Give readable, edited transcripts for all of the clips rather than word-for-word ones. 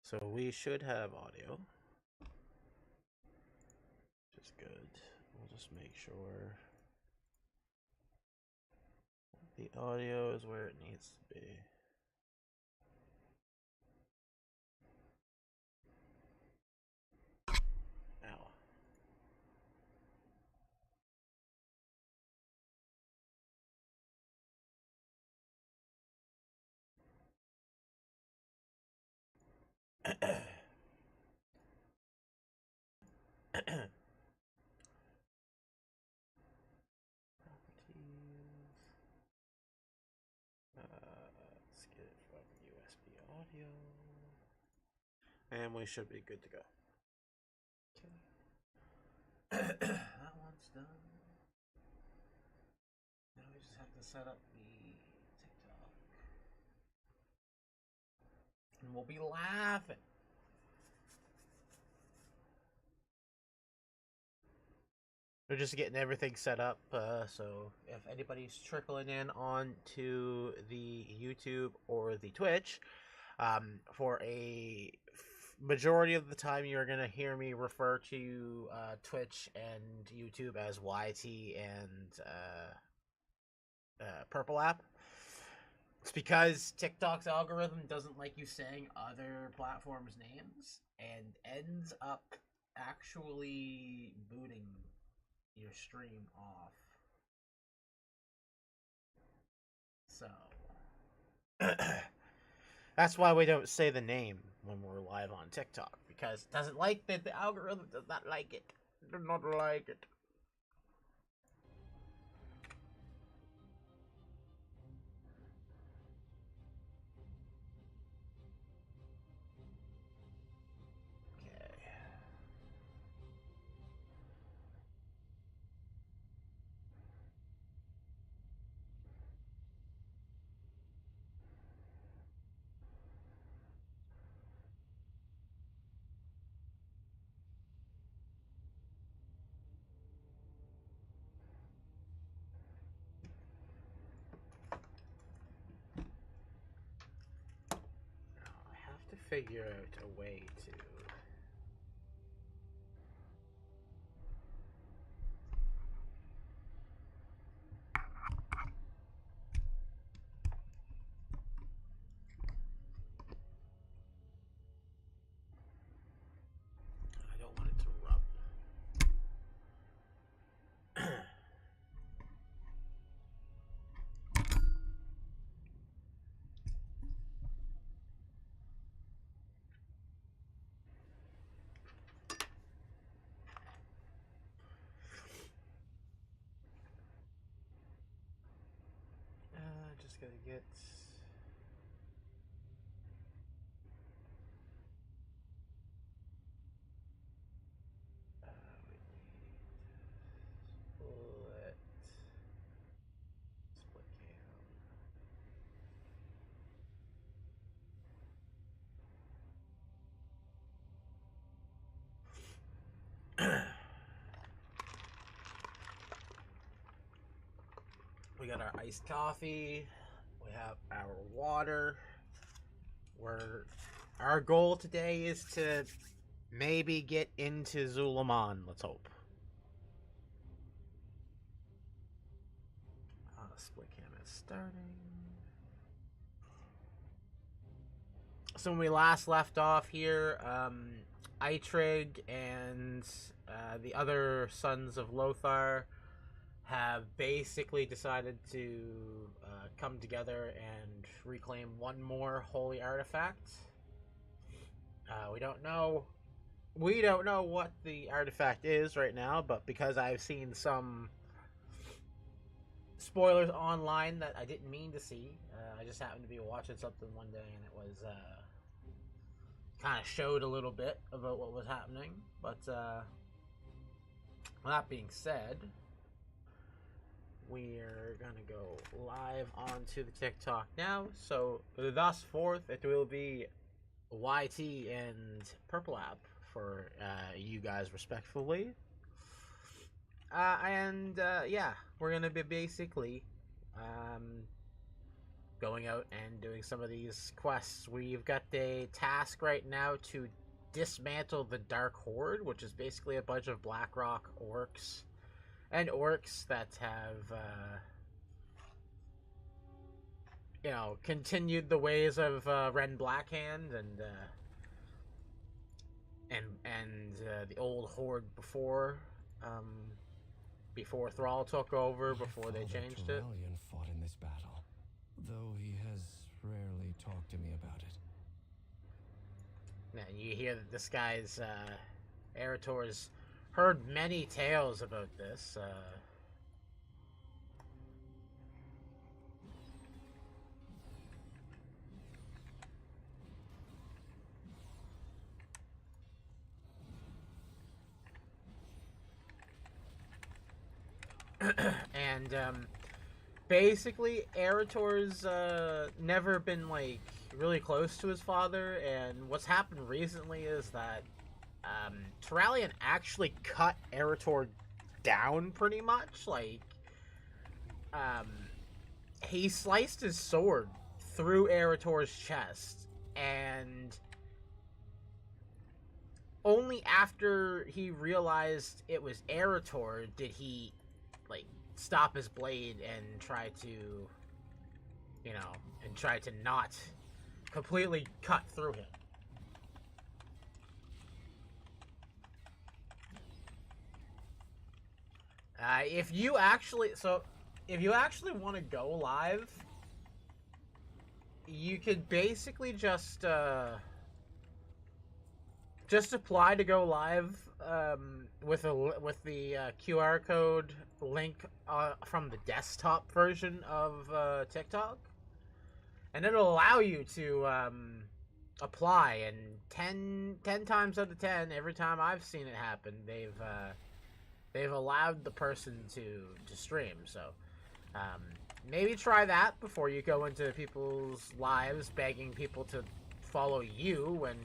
So we should have audio. Which is good. We'll just make sure the audio is where it needs to be. Ow. Let's get it from USB audio. And we should be good to go. Okay. That one's done. Now we just have to set up the TikTok. And we'll be laughing. We're just getting everything set up, so if anybody's trickling in onto the YouTube or the Twitch, for a majority of the time you're going to hear me refer to Twitch and YouTube as YT and Purple App. It's because TikTok's algorithm doesn't like you saying other platforms' names and ends up actually booting your stream off. So that's why we don't say the name when we're live on TikTok, because it doesn't like that. The algorithm does not like it. Does not like it. Figure out a way to I don't want it to rub. Just gotta get split cam. We got our iced coffee. We have our water. Our goal today is to maybe get into Zulaman. Let's hope. Split cam is starting. So when we last left off here, Eitrig and the other sons of Lothar have basically decided to come together and reclaim one more holy artifact. We don't know what the artifact is right now, but because I've seen some spoilers online that I didn't mean to see, I just happened to be watching something one day and it was kind of showed a little bit about what was happening. But that being said, we're gonna go live onto the TikTok now. So thus forth, it will be YT and Purple App for you guys respectfully. Yeah, we're gonna be basically going out and doing some of these quests. We've got a task right now to dismantle the Dark Horde, which is basically a bunch of Blackrock orcs and orcs that have, you know, continued the ways of Ren Blackhand and the old Horde before. Before Thrall took over, before they changed it. Turalyon fought in this battle, though he has rarely talked to me about it. And you hear that this guy's, Erator's heard many tales about this. And basically Erator's never been like really close to his father, and what's happened recently is that Turalyon actually cut Erator down pretty much. Like he sliced his sword through Erator's chest, and only after he realized it was Erator did he like stop his blade and try to, you know, and try to not completely cut through him. If you actually want to go live, you could basically just apply to go live with the QR code link from the desktop version of TikTok, and it'll allow you to apply. And 10 times out of 10, every time I've seen it happen, they've allowed the person to stream. So maybe try that before you go into people's lives begging people to follow you when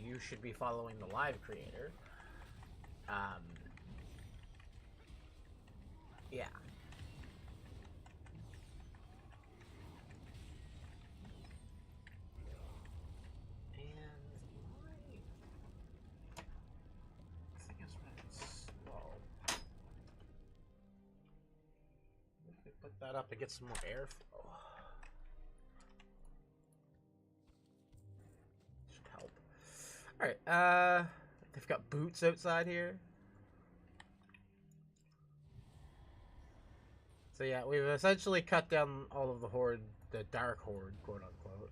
you should be following the live creator. Yeah. Put that up to get some more airflow. Should help. Alright, they've got boots outside here. So yeah, we've essentially cut down all of the Horde, the Dark Horde, quote unquote.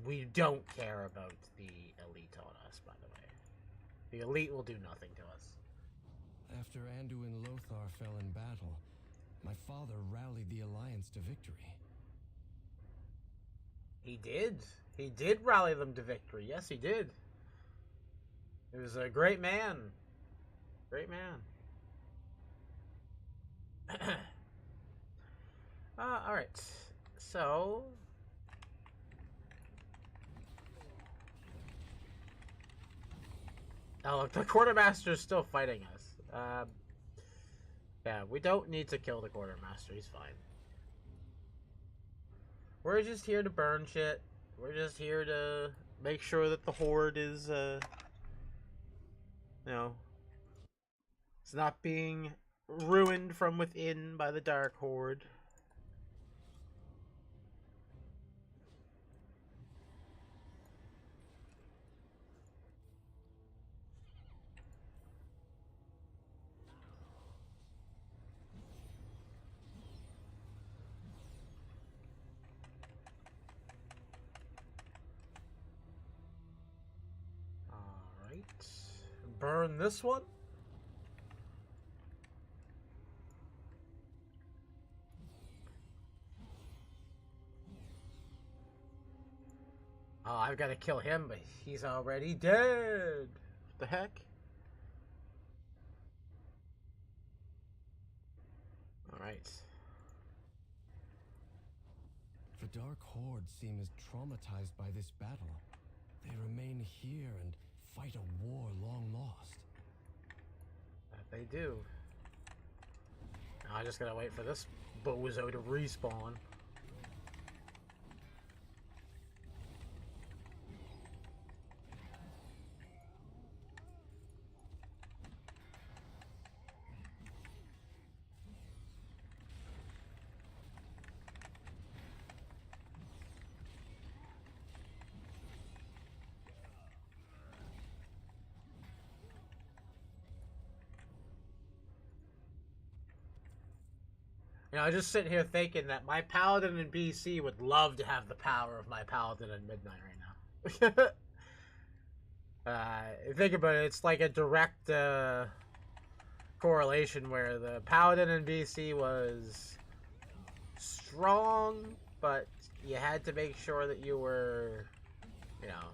We don't care about the elite on us, by the way. The elite will do nothing to us. After Anduin Lothar fell in battle, my father rallied the Alliance to victory. He did. He did rally them to victory. Yes, he did. He was a great man. Great man. Alright. So... oh, look, the Quartermaster's still fighting us. Yeah, we don't need to kill the Quartermaster. He's fine. We're just here to burn shit. We're just here to make sure that the Horde is, you know, it's not being ruined from within by the Dark Horde. burn this one. Oh, I've got to kill him, but he's already dead. What the heck? Alright. The Dark Horde seem as traumatized by this battle. They remain here and fight a war long lost. That they do. Now I just gotta wait for this bozo to respawn. You know, I just sit here thinking that my Paladin in BC would love to have the power of my Paladin in Midnight right now. Think about it, it's like a direct correlation where the Paladin in BC was strong, but you had to make sure that you were, you know,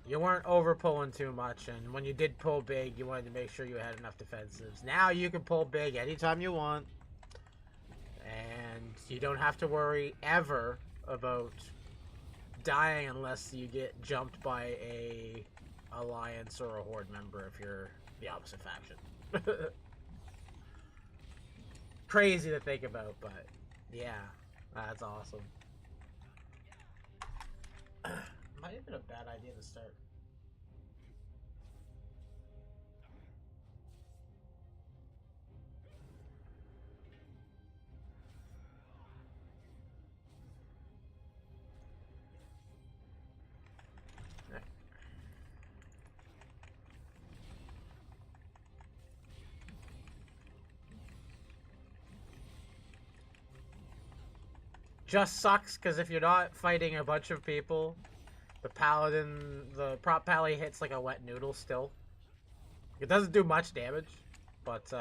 you weren't over pulling too much, and when you did pull big, you wanted to make sure you had enough defensives. Now you can pull big anytime you want, and you don't have to worry ever about dying unless you get jumped by a alliance or a horde member if you're the opposite faction. Crazy to think about, but yeah, that's awesome. Might have been a bad idea to start. Right. Just sucks because if you're not fighting a bunch of people, the Paladin, the prop pally hits like a wet noodle still. It doesn't do much damage, but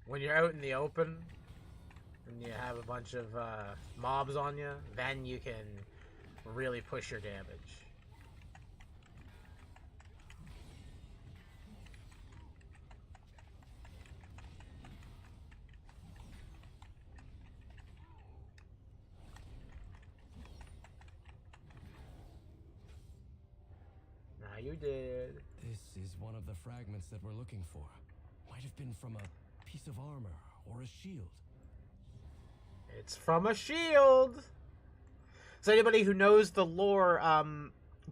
when you're out in the open and you have a bunch of mobs on you, then you can really push your damage. You did. This is one of the fragments that we're looking for. Might have been from a piece of armor or a shield. It's from a shield. So anybody who knows the lore,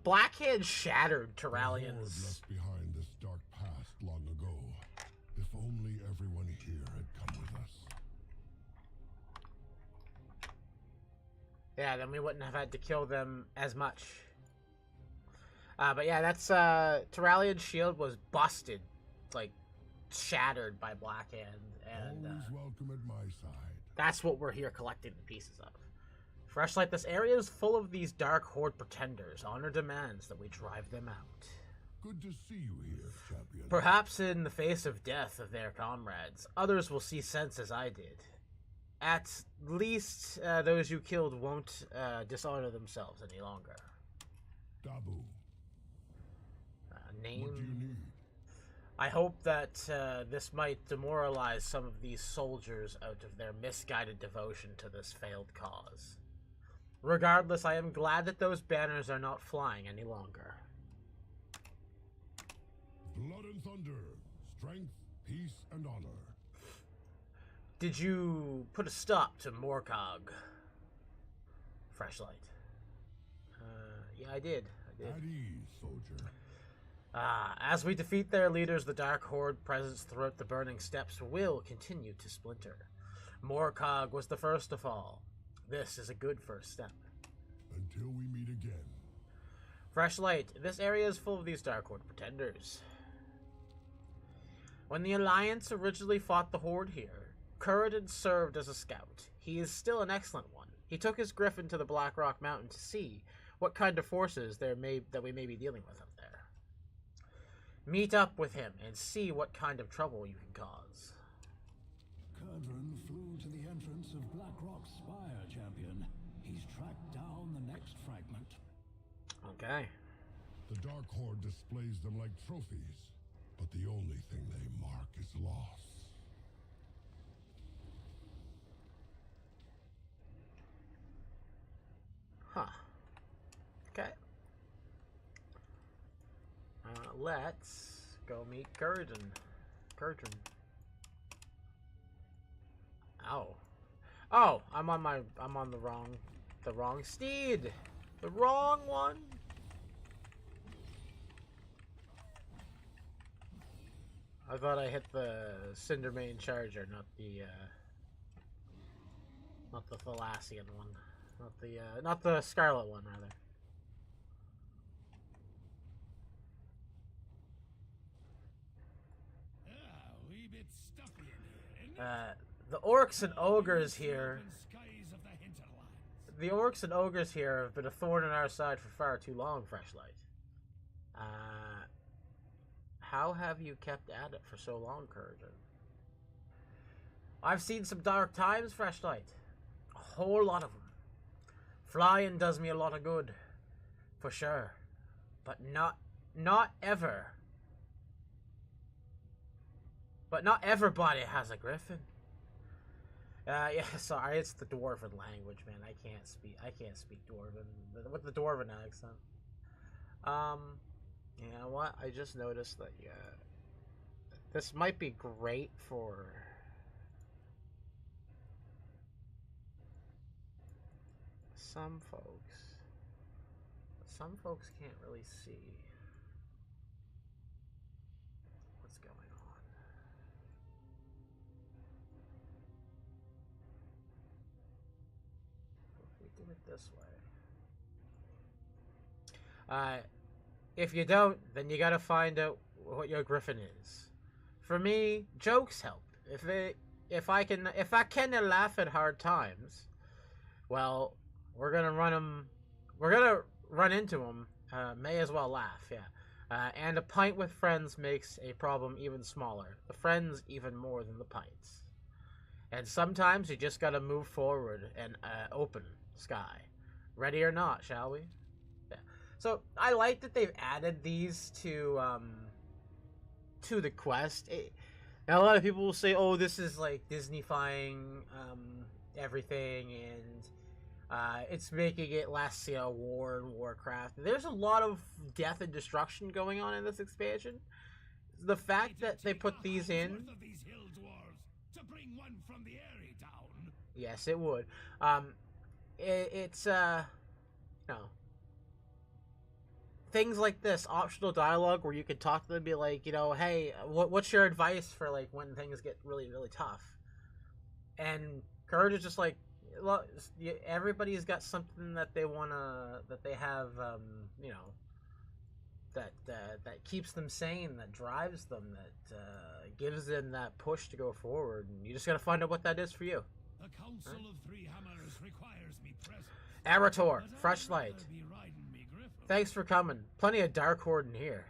Blackhand shattered Terralian's. Left behind this dark past long ago. If only everyone here had come with us. Yeah, then we wouldn't have had to kill them as much. But yeah, that's Terralian's shield was busted, like shattered by Blackhand, and Always welcome at my side. that's what we're here collecting the pieces of. Freshlight, this area is full of these dark horde pretenders. Honor demands that we drive them out. Good to see you here, champion. Perhaps in the face of death of their comrades, others will see sense as I did. At least those you killed won't dishonor themselves any longer. Dabu. Name. What do you need? I hope that this might demoralize some of these soldiers out of their misguided devotion to this failed cause. Regardless, I am glad that those banners are not flying any longer. Blood and thunder, strength, peace, and honor. Did you put a stop to Morcog? Freshlight. Yeah, I did. At ease, soldier. As we defeat their leaders, the Dark Horde presence throughout the Burning Steppes will continue to splinter. Morcog was the first to fall. This is a good first step. Until we meet again. Freshlight, this area is full of these Dark Horde pretenders. When the Alliance originally fought the Horde here, Curridon served as a scout. He is still an excellent one. He took his griffin to the Black Rock Mountain to see what kind of forces that we may be dealing with up there. Meet up with him and see what kind of trouble you can cause. Kurdran flew to the entrance of Blackrock's spire, champion. He's tracked down the next fragment. Okay. The Dark Horde displays them like trophies, but the only thing they mark is loss. Huh. Okay. Let's go meet Gurdon. Ow. Oh, I'm on the wrong steed. The wrong one. I thought I hit the Cindermane Charger, not the Thalassian one. Not the Scarlet one, rather. Wee bit stuffy in here, The orcs and ogres here. The orcs and ogres here have been a thorn in our side for far too long, Freshlight. How have you kept at it for so long, Kurgan? I've seen some dark times, Freshlight. A whole lot of them. Flying does me a lot of good, for sure. But not ever. But not everybody has a griffin. Yeah, sorry, it's the Dwarven language, man. I can't speak Dwarven with the Dwarven accent. You know what? I just noticed that this might be great for some folks. But some folks can't really see what's going on. If we do it this way. If you don't, then you gotta find out what your griffin is. For me, jokes help. If I can laugh at hard times, well, we're gonna run into them. May as well laugh, yeah. And a pint with friends makes a problem even smaller. The friends even more than the pints. And sometimes you just gotta move forward and open sky. Ready or not, shall we? So I like that they've added these to the quest. Now a lot of people will say, "Oh, this is like Disney-fying everything, and it's making it less, war and Warcraft." There's a lot of death and destruction going on in this expansion. The fact that they put these in, yes, it would. It's things like this, optional dialogue where you could talk to them and be like, hey, what's your advice for like when things get really, really tough? And Courage is just like, look, everybody's got something that they have, that keeps them sane, that drives them, that gives them that push to go forward. And you just gotta find out what that is for you. The Council of Three Hammers requires me present. Arator, Freshlight. Thanks for coming. Plenty of Dark Horde in here.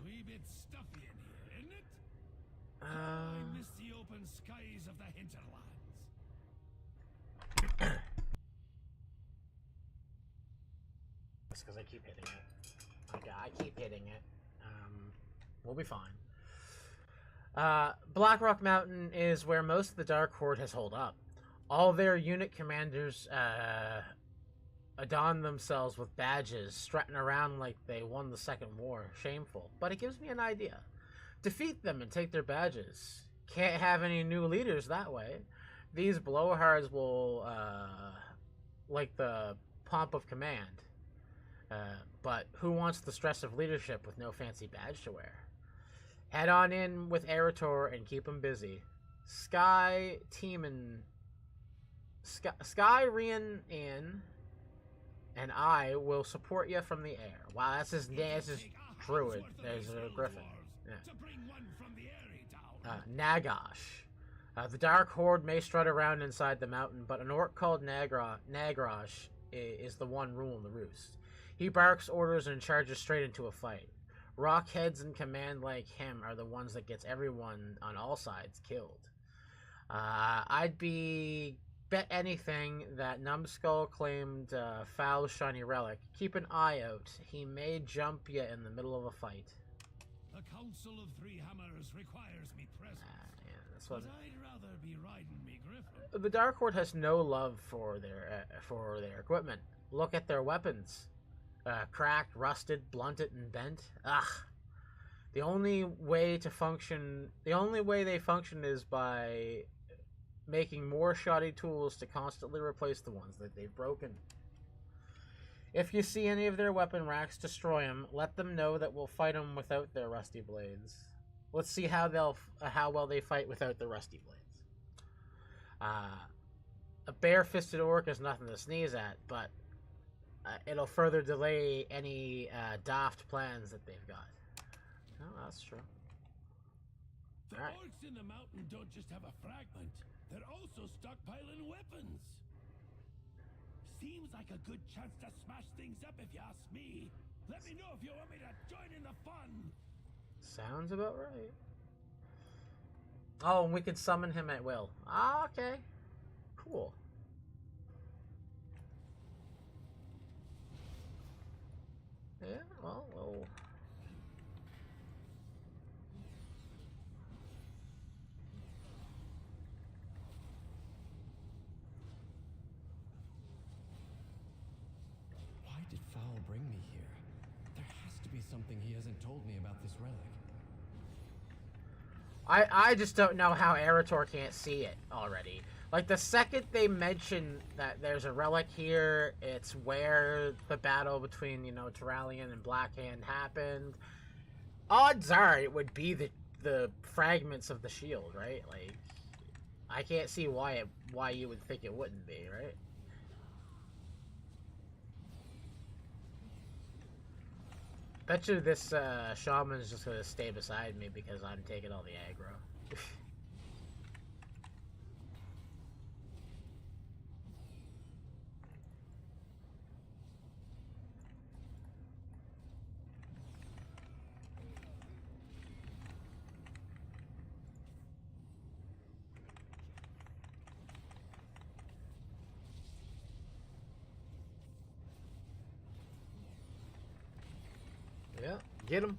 Wee bit stuffy in here, isn't it? I miss the open skies of the hinterlands. That's because I keep hitting it. Okay, I keep hitting it. We'll be fine. Blackrock Mountain is where most of the Dark Horde has holed up. All their unit commanders adorn themselves with badges, strutting around like they won the Second War. Shameful. But it gives me an idea. Defeat them and take their badges. Can't have any new leaders that way. These blowhards will like the pomp of command. But who wants the stress of leadership with no fancy badge to wear? Head on in with Arator and keep him busy. Sky, Rian, and I will support you from the air. Wow, that's his druid. There's a griffin. Yeah. Nagash. The Dark Horde may strut around inside the mountain, but an orc called Nagrosh is the one ruling the roost. He barks orders and charges straight into a fight. Rockheads in command like him are the ones that gets everyone on all sides killed. I'd be bet anything that Numbskull claimed foul shiny relic. Keep an eye out. He may jump you in the middle of a fight. The Council of Three Hammers requires me present. Yeah, that's But what. I'd rather be riding me griffin. The Dark Horde has no love for their equipment. Look at their weapons. Cracked, rusted, blunted, and bent. Ugh. The only way they function is by making more shoddy tools to constantly replace the ones that they've broken. If you see any of their weapon racks, destroy them. Let them know that we'll fight them without their rusty blades. Let's see how well they fight without the rusty blades. A bare-fisted orc is nothing to sneeze at, but it'll further delay any daft plans that they've got. Oh, that's true. The Alright. orcs in the mountain don't just have a fragment. They're also stockpiling weapons. Seems like a good chance to smash things up if you ask me. Let me know if you want me to join in the fun. Sounds about right. Oh, and we could summon him at will. Ah, okay. Cool. Yeah, well. Why did Fowl bring me here? There has to be something he hasn't told me about this relic. I just don't know how Erator can't see it already. Like, the second they mention that there's a relic here, it's where the battle between, Terralion and Blackhand happened. Odds are it would be the fragments of the shield, right? Like, I can't see why you would think it wouldn't be, right? Bet you this shaman's just gonna stay beside me because I'm taking all the aggro. Yeah, get him.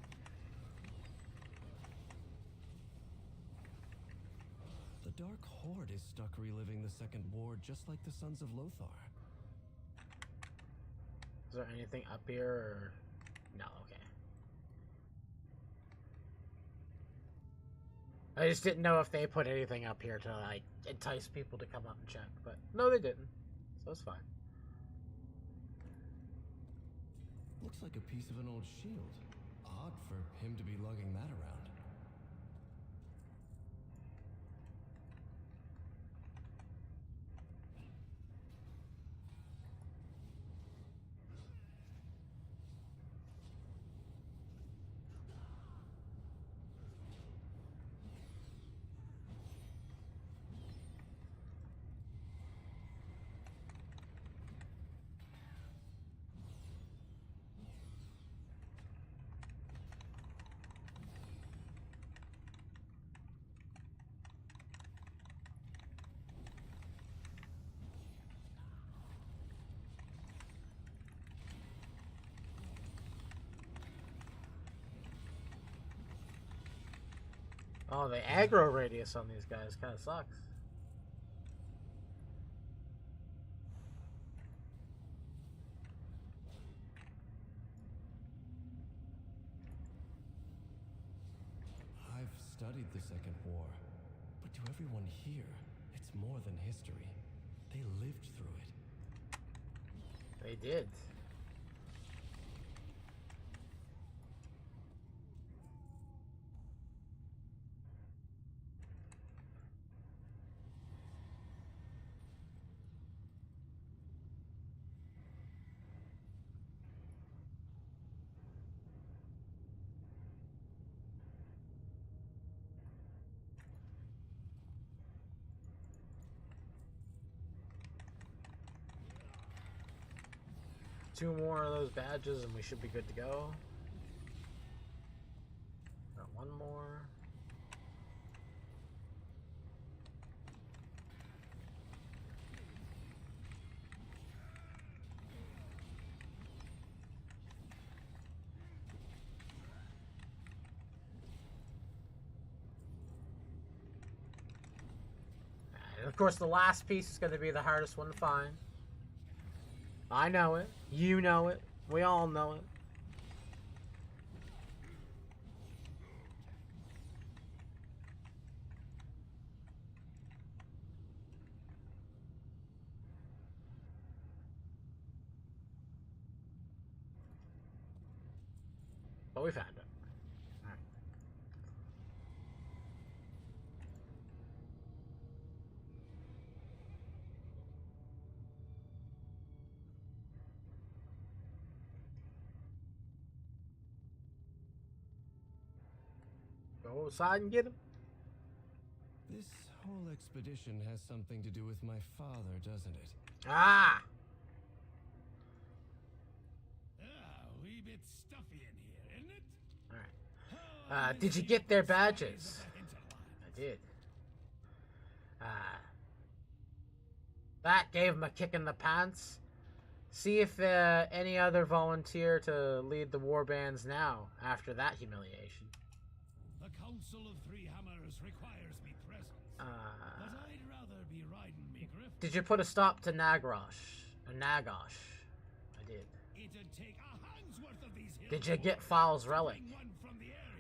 The Dark Horde is stuck reliving the Second War just like the Sons of Lothar. Is there anything up here or... No, okay. I just didn't know if they put anything up here to, like, entice people to come up and check, but no, they didn't. So it's fine. Looks like a piece of an old shield. Odd for him to be lugging that around. Oh, the aggro radius on these guys kind of sucks. I've studied the Second War, but to everyone here, it's more than history. They lived through it. They did. 2 more of those badges and we should be good to go. Got 1 more. And of course, the last piece is going to be the hardest one to find. I know it. You know it. We all know it. But we found it. All right. Go outside and get him. This whole expedition has something to do with my father, doesn't it? Ah! Wee bit stuffy in here, isn't it? Alright. Did you get their badges? I did. That gave him a kick in the pants. See if any other volunteer to lead the war bands now, after that humiliation. The Council of Three Hammers requires me presence. But I'd rather be riding me griffin. Did you put a stop to Nagosh? Nagosh. I did. It'd take a hand's worth of these hills. Did you get Fowl's relic?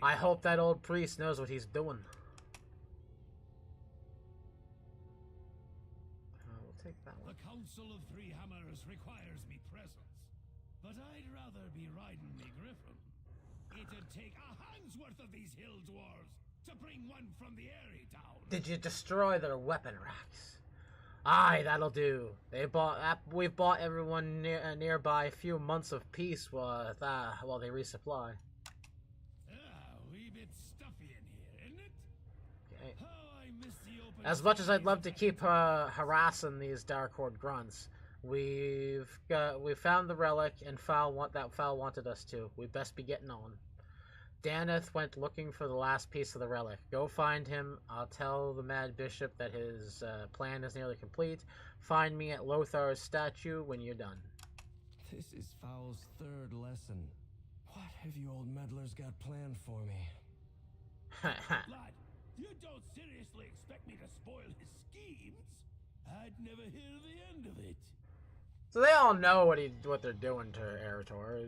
I hope that old priest knows what he's doing. We'll take that one. The Council of Three Hammers requires me presence. But I'd rather be riding me griffin. It'd take a hand's worth of these hill dwarves to bring one from the airy town. Did you destroy their weapon racks? Aye, that'll do. We've bought everyone nearby a few months of peace while they resupply. Wee bit stuffy in here, isn't it? Okay. Oh, I miss the open As much as I'd love to keep harassing these Dark Horde grunts, we found the relic and Foul wanted us to. We best be getting on. Daneth went looking for the last piece of the relic. Go find him. I'll tell the Mad Bishop that his plan is nearly complete. Find me at Lothar's statue when you're done. This is Foul's 3rd lesson. What have you old meddlers got planned for me? Lad, you don't seriously expect me to spoil his schemes? I'd never hear the end of it. So they all know what they're doing to Eretor.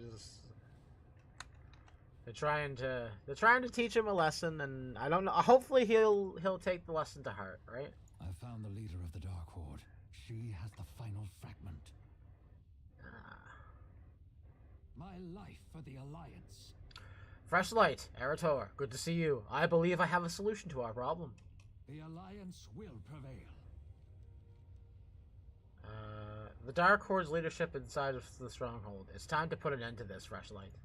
They're trying to teach him a lesson, and I don't know. Hopefully he'll take the lesson to heart, right? I found the leader of the Dark Horde. She has the final fragment. My life for the Alliance. Fresh light, Eretor. Good to see you. I believe I have a solution to our problem. The Alliance will prevail. The Dark Horde's leadership inside of the stronghold. It's time to put an end to this, Fresh light.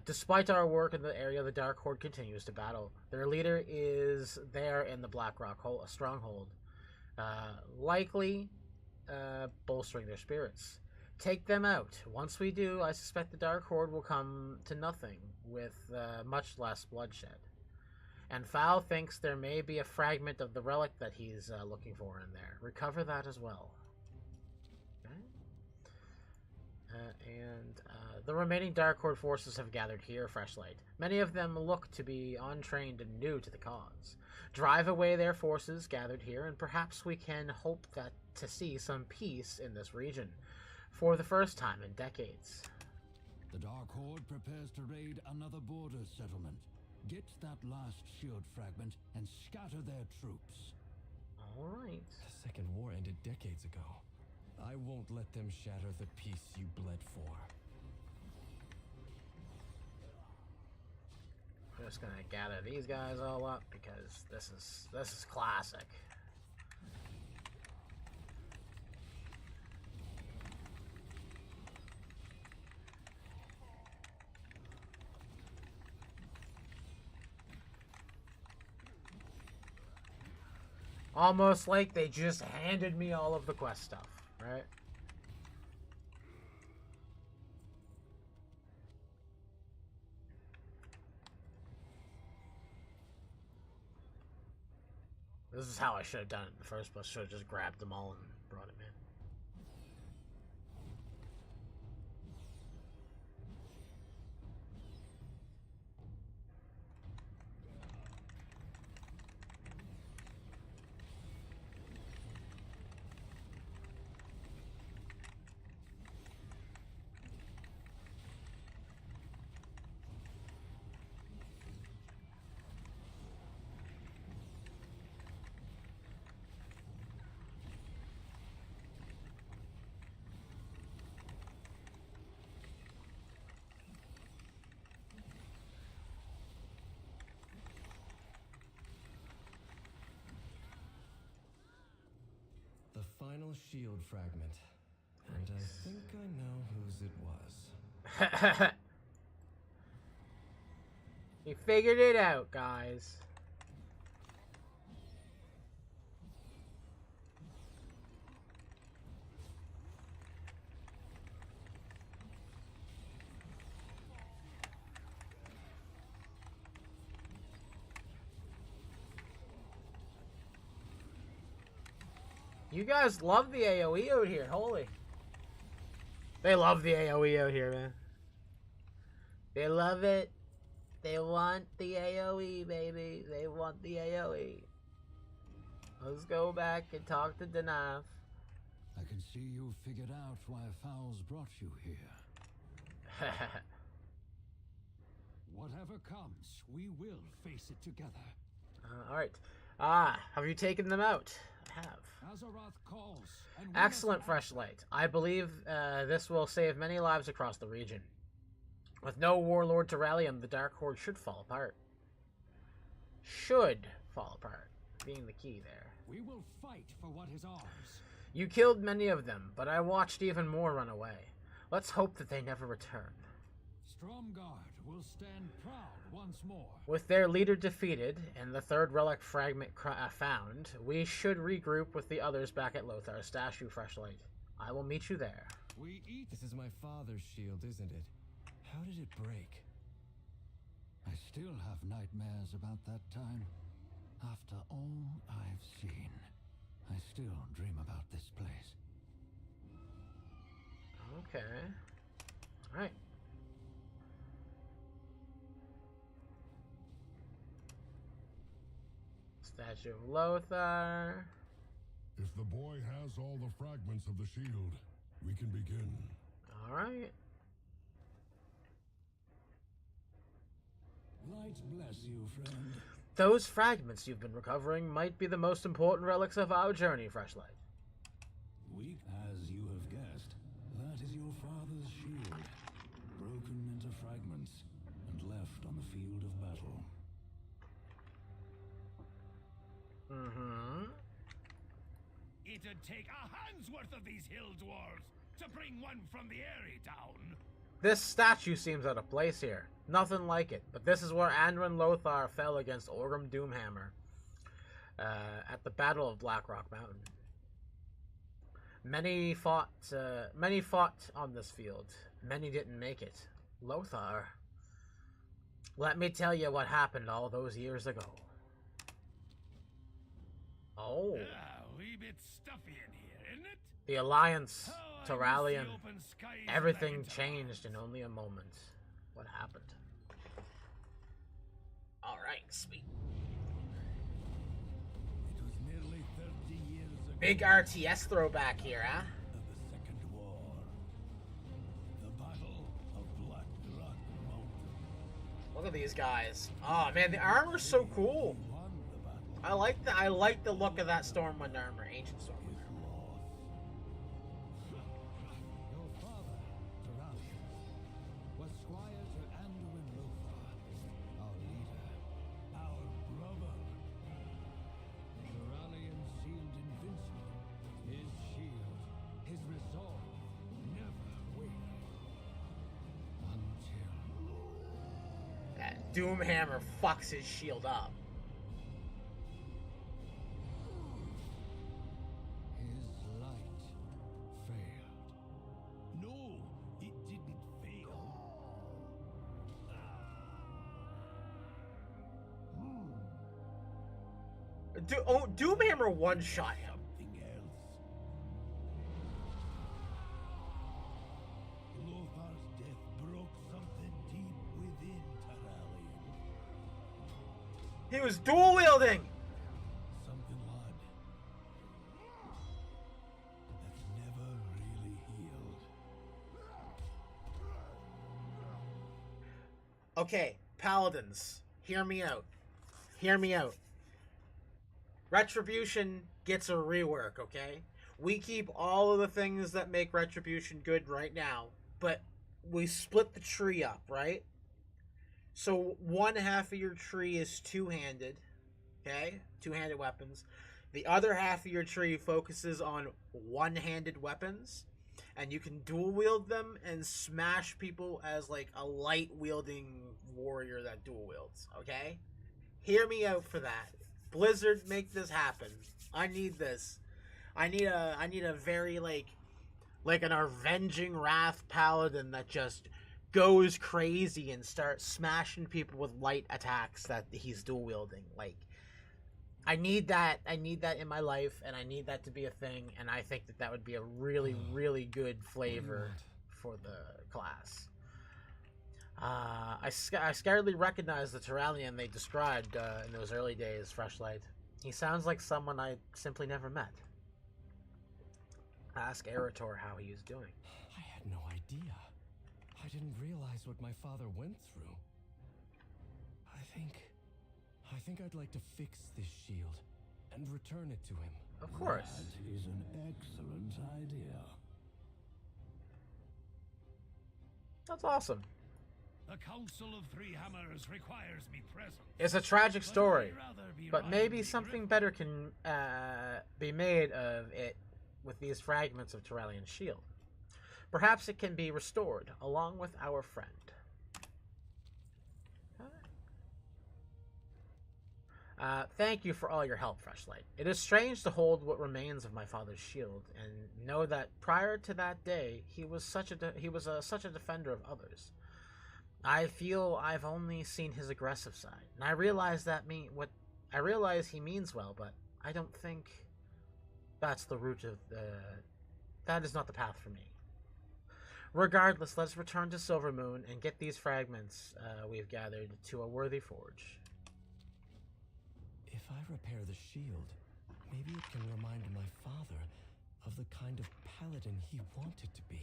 Despite our work in the area, the Dark Horde continues to battle. Their leader is there in the Black Rock stronghold, likely bolstering their spirits. Take them out. Once we do, I suspect the Dark Horde will come to nothing, with much less bloodshed. And Foul thinks there may be a fragment of the relic that he's looking for in there. Recover that as well. The remaining Dark Horde forces have gathered here, Freshlight. Many of them look to be untrained and new to the cause. Drive away their forces gathered here, and perhaps we can hope to see some peace in this region, for the first time in decades. The Dark Horde prepares to raid another border settlement. Get that last shield fragment and scatter their troops. Alright. The Second War ended decades ago. I won't let them shatter the peace you bled for. I'm just gonna gather these guys all up because this is classic. Almost like they just handed me all of the quest stuff, right? This is how I should have done it in the first place. Should have just grabbed them all and brought him in. The final shield fragment. And I think I know whose it was. He figured it out, guys. You guys love the AoE out here, holy. They love the AoE out here, man. They love it. They want the AoE, baby. They want the AoE. Let's go back and talk to Denaf. I can see you figured out why Fowls brought you here. Whatever comes, we will face it together. Alright. Have you taken them out? I have. Azeroth calls. And we Excellent must fresh light. I believe this will save many lives across the region. With no warlord to rally him, the Dark Horde should fall apart. Should fall apart, being the key there. We will fight for what is ours. You killed many of them, but I watched even more run away. Let's hope that they never return. Stromgarde will stand proud once more. With their leader defeated and the third relic fragment found, we should regroup with the others back at Lothar's statue, Freshlight. I will meet you there. We eat. This is my father's shield, isn't it? How did it break? I still have nightmares about that time. After all I've seen, I still dream about this place. Okay. Alright. Statue of Lothar. If the boy has all the fragments of the shield, we can begin. Alright. Light bless you, friend. Those fragments you've been recovering might be the most important relics of our journey, Freshlight. Weak as you have guessed, that is your father's shield, broken into fragments and left on the field of battle. Mm-hmm. It'd take a hand's worth of these hill dwarves to bring one from the Airy down. This statue seems out of place here. Nothing like it. But this is where Anduin Lothar fell against Orgrim Doomhammer at the Battle of Blackrock Mountain. Many fought on this field. Many didn't make it. Lothar. Let me tell you what happened all those years ago. Oh. A wee bit stuffy in here, isn't it? The Alliance, Oh, Terralion, I miss the open skies everything back in changed in only a moment. What happened? Alright, sweet. It was nearly 30 years ago. Big RTS throwback here, huh? Of the Second War. The Battle of Black Rock Mountain. Look at these guys. Oh man, the armor's so cool. We won the battle. I like the look of that Stormwind armor, ancient Stormwind armor. Your father, Terralion, was squire to Anduin Lothar, our leader, our brother. Terralion seemed invincible. His shield, his resolve, never wavered. Until That Doomhammer fucks his shield up. his light failed. No, it didn't fail. Doomhammer one-shot him. Something else. Lothar's death broke something deep within Taralian. He was dual wielding. Something odd. That's never really healed. Okay, Paladins, hear me out. Hear me out. Retribution gets a rework, okay? We keep all of the things that make Retribution good right now, but we split the tree up, right? So one half of your tree is two-handed, okay? Two-handed weapons. The other half of your tree focuses on one-handed weapons, and you can dual wield them and smash people as like a light wielding warrior that dual wields, okay? Hear me out for that. Blizzard, make this happen. I need this. I need a very like an avenging wrath paladin that just goes crazy and starts smashing people with light attacks that he's dual wielding. Like, I need that in my life, and I need that to be a thing, and I think that would be a really, really good flavor for the class. I scarcely recognize the Tyrallion they described in those early days, Freshlight. He sounds like someone I simply never met. Ask Erator how he is doing. I had no idea. I didn't realize what my father went through. I think I'd like to fix this shield and return it to him. Of course. That is an excellent idea. That's awesome. The Council of Three Hammers requires me present. It's a tragic story, I'd rather be but maybe riding something Griffin. better can be made of it with these fragments of Tyrallion shield. Perhaps it can be restored along with our friend. Thank you for all your help, Freshlight. It is strange to hold what remains of my father's shield and know that prior to that day, he was such a defender of others. I feel I've only seen his aggressive side, and I realize he means well, but I don't think that's the route of that is not the path for me. Regardless, let's return to Silvermoon and get these fragments we've gathered to a worthy forge. If I repair the shield, maybe it can remind my father of the kind of paladin he wanted to be.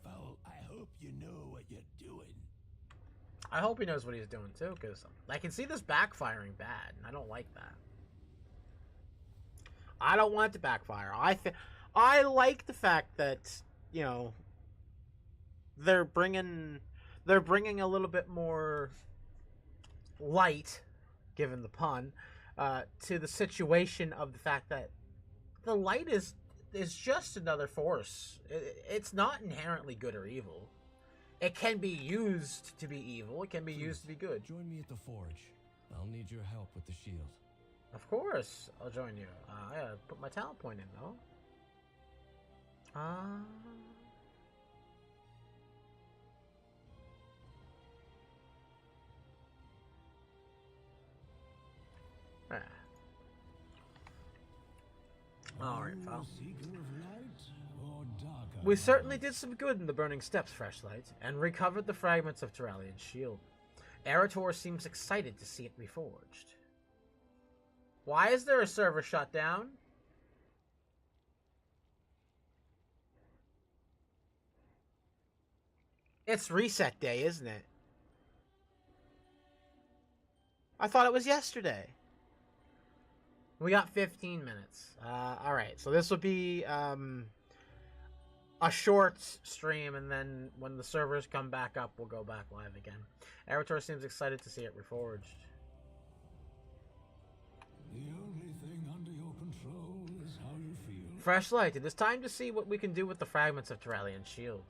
Fowl, I hope you know what you're doing. I hope he knows what he's doing too, because I can see this backfiring bad, and I don't like that. I don't want it to backfire. I like the fact that, you know, they're bringing a little bit more light, given the pun, to the situation of the fact that the light is just another force. It's not inherently good or evil. It can be used to be evil. It can be used to be good. Join me at the forge. I'll need your help with the shield. Of course, I'll join you. I gotta put my talent point in, though. Alright, pal. Seeker of light or darker? We certainly did some good in the Burning Steps, Freshlight, and recovered the fragments of Tyrallion's shield. Erator seems excited to see it reforged. Why is there a server shut down? It's reset day, isn't it? I thought it was yesterday. We got 15 minutes. Alright, so this will be a short stream, and then when the servers come back up, we'll go back live again. Erator seems excited to see it reforged. The only thing under your control is how you feel. Freshlight, it is time to see what we can do with the fragments of Tyrallion's shield.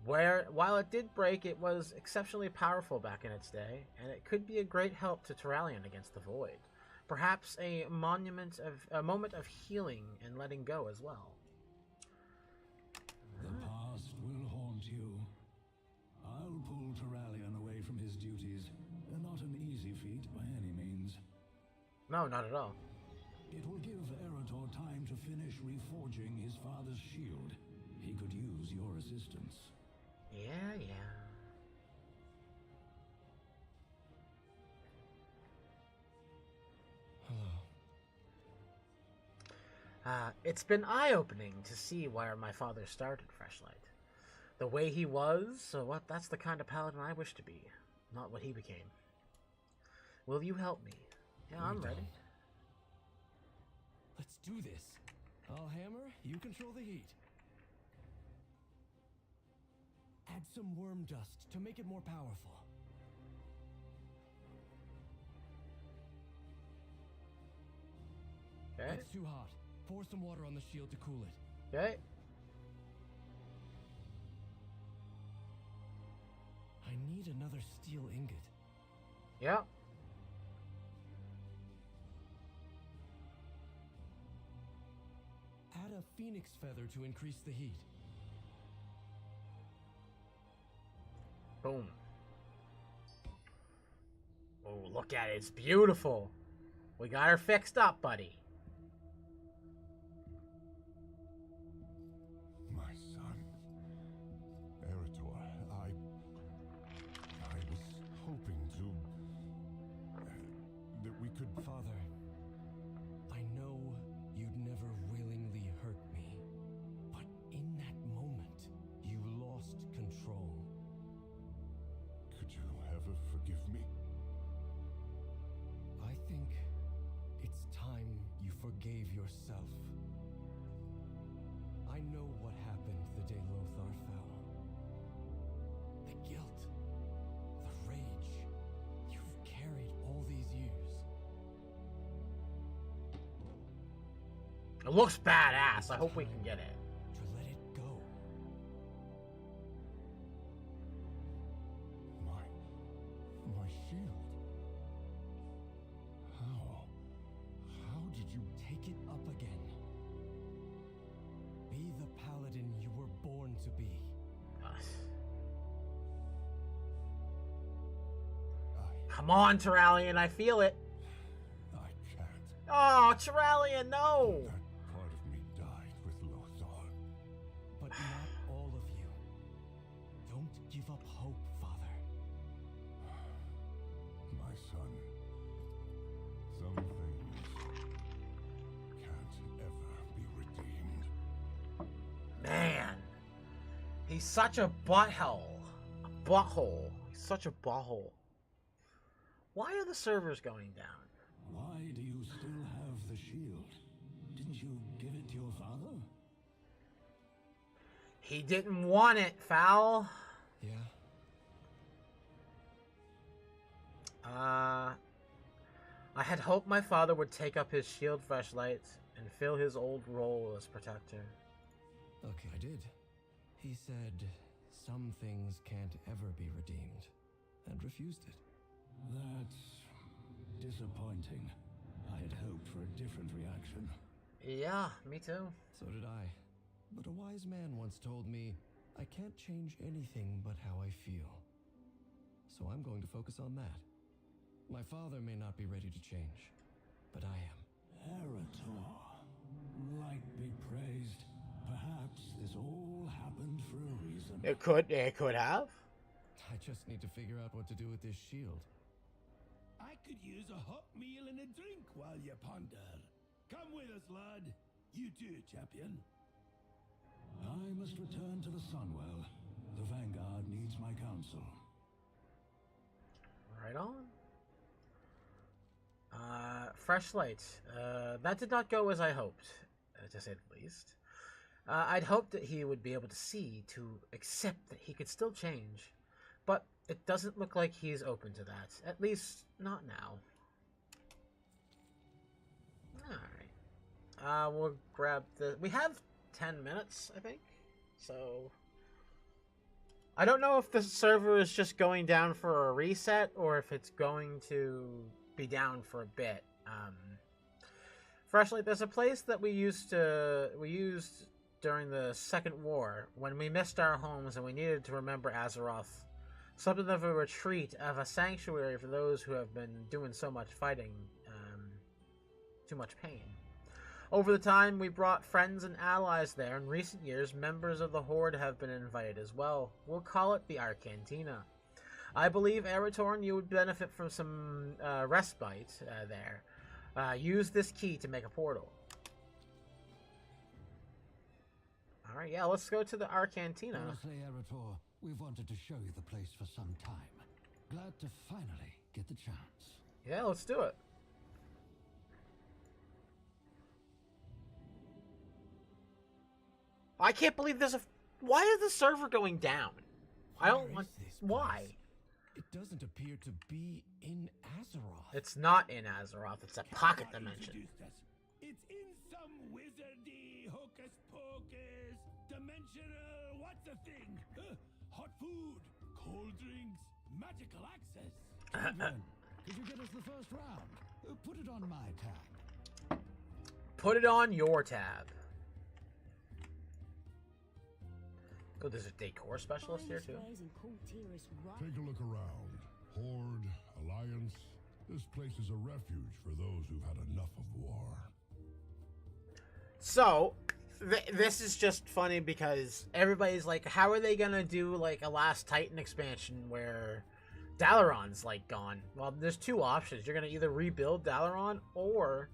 While it did break, it was exceptionally powerful back in its day, and it could be a great help to Tyrallion against the Void. Perhaps a moment of healing and letting go as well. The past will haunt you. I'll pull Tyrallion away from his duties. Not an easy feat by any means. No, not at all. It will give Eretor time to finish reforging his father's shield. He could use your assistance. Yeah, yeah. It's been eye-opening to see where my father started Freshlight. The way he was, so that's the kind of paladin I wish to be, not what he became. Will you help me? Yeah, I'm ready. Let's do this. I'll hammer, you control the heat. Add some worm dust to make it more powerful. Okay. It's too hot. Pour some water on the shield to cool it. Okay. I need another steel ingot. Yeah. Add a phoenix feather to increase the heat. Boom. Oh, look at it. It's beautiful. We got her fixed up, buddy. My son, Eretor, I was hoping that we could... Father, I know you'd never willingly hurt me, but in that moment, you lost control. Could you ever forgive me? I think it's time you forgave yourself. I know what happened the day Lothar fell. The guilt, the rage you've carried all these years. It looks badass. I hope we can get it. To let it go. My shield. How did you... Take it up again. Be the paladin you were born to be. Come on, Terralion. I feel it. I can't. Oh, Terralion, no. That part of me died with Lothar. But not all of you. Don't give up hope, Father. My son, some things can't ever be redeemed. Man. He's such a butthole. A butthole. He's such a butthole. Why are the servers going down? Why do you still have the shield? Didn't you give it to your father? He didn't want it, Foul. Yeah? I had hoped my father would take up his shield flashlight and fill his old role as protector. Okay, I did. He said some things can't ever be redeemed, and refused it. That's disappointing. I had hoped for a different reaction. Yeah, me too. So did I. But a wise man once told me, I can't change anything but how I feel. So I'm going to focus on that. My father may not be ready to change, but I am. Eretor, light be praised. Perhaps this all happened for a reason. It could have. I just need to figure out what to do with this shield. I could use a hot meal and a drink while you ponder. Come with us, lad. You too, champion. I must return to the Sunwell. The Vanguard needs my counsel. Right on. Freshlight. That did not go as I hoped, to say the least. I'd hoped that he would be able to see, to accept that he could still change. But it doesn't look like he's open to that. At least, not now. Alright. We'll grab the... We have 10 minutes, I think. So... I don't know if the server is just going down for a reset, or if it's going to be down for a bit. Freshlight, there's a place that we used during the Second War, when we missed our homes and we needed to remember Azeroth. Something of a retreat, of a sanctuary for those who have been doing so much fighting. too much pain. Over the time, we brought friends and allies there. In recent years, members of the Horde have been invited as well. We'll call it the Arcantina. I believe, Eratorn, you would benefit from some respite there. Use this key to make a portal. Alright, yeah, let's go to the Arcantina. Honestly, Erator, we've wanted to show you the place for some time. Glad to finally get the chance. Yeah, let's do it. I can't believe there's a... Why is the server going down? I don't want... Why? It doesn't appear to be in Azeroth. It's not in Azeroth. It's a pocket dimension. It's in some wizardy hocus pocus dimensional. What's the thing? Hot food, cold drinks, magical access. Then, could you get us the first round? Put it on my tab. Put it on your tab. Oh, there's a decor specialist here too. Take a look around. Horde, Alliance. This place is a refuge for those who've had enough of war. So, this is just funny because everybody's like, how are they gonna do like a Last Titan expansion where Dalaran's like gone? Well, there's two options. You're gonna either rebuild Dalaran, or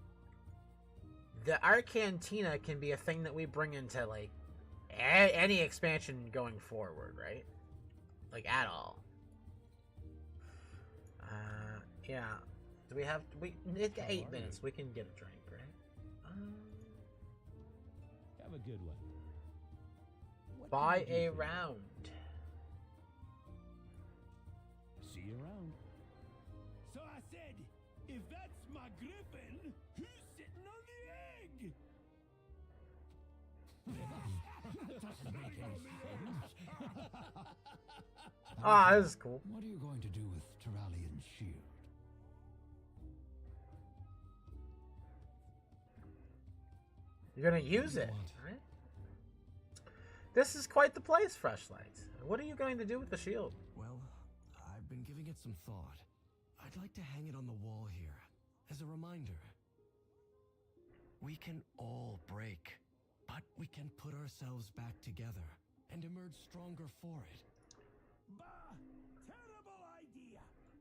the Arcantina can be a thing that we bring into like any expansion going forward, right? Like at all. Yeah. Do we have? It's got 8 minutes. We can get a drink, right? Have a good one. Buy a round. See you around. So I said, if that's my griffin, who's sitting on the egg? Ah, this is cool. What are you going to do with Terralian's shield? You're gonna use it, right? This is quite the place, Freshlight. What are you going to do with the shield? Well, I've been giving it some thought. I'd like to hang it on the wall here, as a reminder. We can all break, but we can put ourselves back together and emerge stronger for it. Bah! Terrible idea!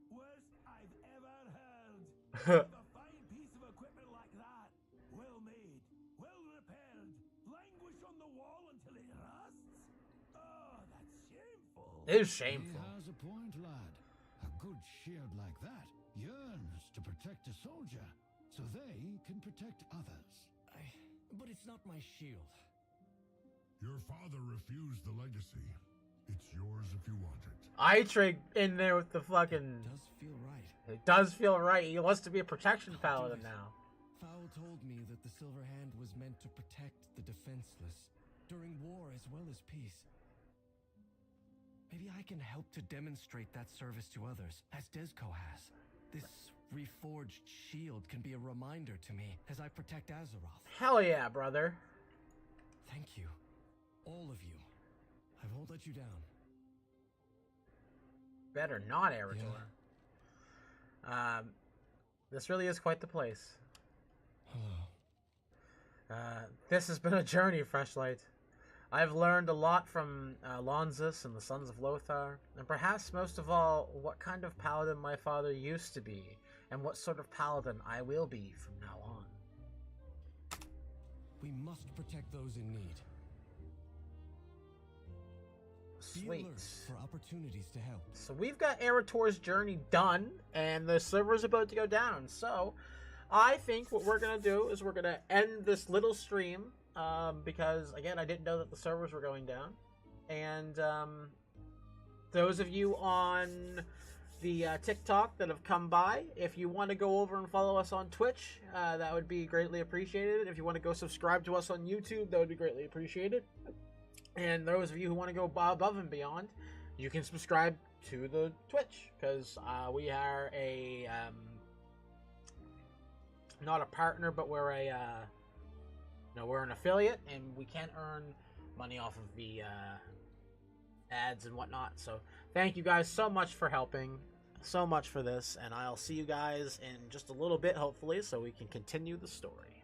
Worst I've ever heard. A fine piece of equipment like that, well made, well repaired, languish on the wall until it rusts? Oh, that's shameful. It is shameful. He has a point, lad. A good shield like that yearns to protect a soldier, so they can protect others. But it's not my shield. Your father refused the legacy. It's yours if you want it. Eitrig in there with the fucking... It does feel right. It does feel right. He wants to be a protection paladin now. Fowl told me that the Silver Hand was meant to protect the defenseless during war as well as peace. Maybe I can help to demonstrate that service to others, as Desco has. This reforged shield can be a reminder to me as I protect Azeroth. Hell yeah, brother. Thank you, all of you. I won't let you down. Better not, Erator. This really is quite the place. This has been a journey, Freshlight. I've learned a lot from Lonzus and the Sons of Lothar, and perhaps most of all, what kind of paladin my father used to be, and what sort of paladin I will be from now on. We must protect those in need. Be Sweet. alert for opportunities to help. So we've got Erator's journey done, and the server's about to go down. So I think what we're going to do is we're going to end this little stream, because, again, I didn't know that the servers were going down. And those of you on the TikTok that have come by, if you want to go over and follow us on Twitch, that would be greatly appreciated. If you want to go subscribe to us on YouTube, that would be greatly appreciated. And those of you who want to go above and beyond, you can subscribe to the Twitch, because we are a not a partner, but we're a we're an affiliate, and we can earn money off of the ads and whatnot. So thank you guys so much for helping so much for this, and I'll see you guys in just a little bit, hopefully, so we can continue the story.